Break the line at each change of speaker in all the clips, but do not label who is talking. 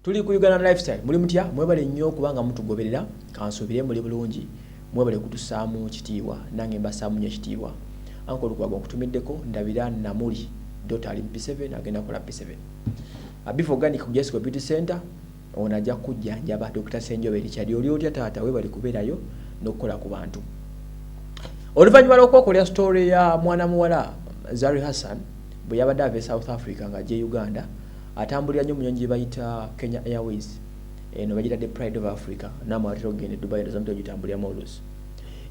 tuli ku Uganda Lifestyle muli mutya mwebale nnyo kubanga mutugoberera kansubire muli bulungi mwebale kutusaamu kitiibwa nange mbasaamu nnyo kitiibwa Uncle Lukwago nkutumiddeko ndabira namuli Dr. P7 agenda kola P7 Beef Organic ku Jessica Beauty Center onajja kujjanjaba Dr. Senjobe Richard oli otya taata webale kubeerayo n'okukola ku bantu oluvannyuma lw'okwokolera story ya mwana muwala Zari Hassan bwe yabadde ava South Africa ng'ajja Uganda atambulira nnyo mu nnyonyi gye bayita Kenya Airways eno bagita the pride of Africa n'amawatiro ogende Dubai ndo zamutyo gitambuliramu oluusi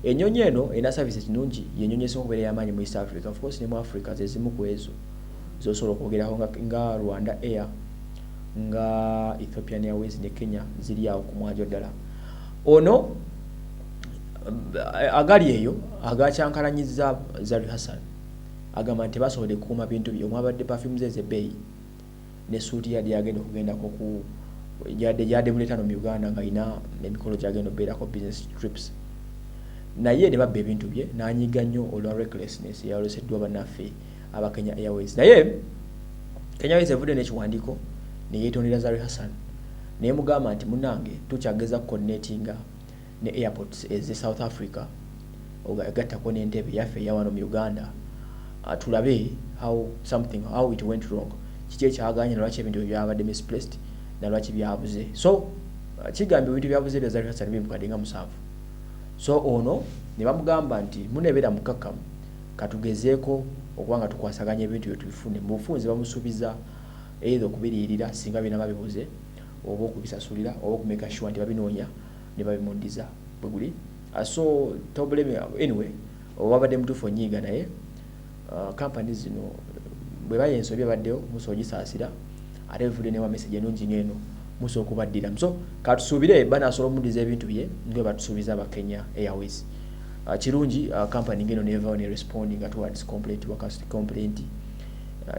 ennyonyi eno erina services nnungi y'ennyonyi esinga okubeera y'amaanyi mu East Africa of course ne mu Africa ze zimu ku ezo z'osobola okwogerako nga Rwanda Air nga Ethiopian Airways ne Kenya ziri awo ku mwanjo ddala ono agali eyo agakyankalanyizza Zari Hassan agamba nti basobodde kukuuma bintu bye omwabadde perfume ze ebbeeyi ne suuti yadde yagenda okugendako ku yadde muletano mu Uganda nga ina emikolo gyagenda okubeerako business trips naye ne babba ebintu bye n'anyiga nnyo olwa recklessness eyaloseddwa bannaffe aba Kenya Airways naye Kenya Airways evudde n'ekiwandiiko ne yeetondera Zari Hassan naye mugamba nti munnange tukyageza kuconnectinga ne airports eze South Africa ogattako n'entebe yaffe eyawano mu Uganda tulabe how it went wrong kiki ekyaganye nalwaki ebintu byabadde misplaced nalwaki byabuze so kigambye ebintu byabuze bya Zari Hassan bimukadde nga 7 so ono ne bamugamba nti munebeera mukakkamu katugezeeko okubanga tukwasaganya ebintu bye tubifune mu bufunze bamusuubiza either okubiriirira singa bina babibuze oba okubisasulira oba okumeka sure nti babinoonya ne babimundiza bwe guli so tobuleme anyway obabadde mutuufu onyiiga naye company zino bwe baye ensobi abaddeyo musobola gisaasira ate bivudde ne wa message ennungi ng'eno musobola okubaddira so katusuubire banaasobola omundiza ebintu bye nga batusuubiza aba Kenya Airways kirungi company ng'eno nevawo ne responding towards complaint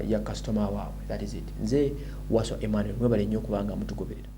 ya customer waabwe that is it nze Waso Emmanuel mwebale nnyo kubanga mutugoberera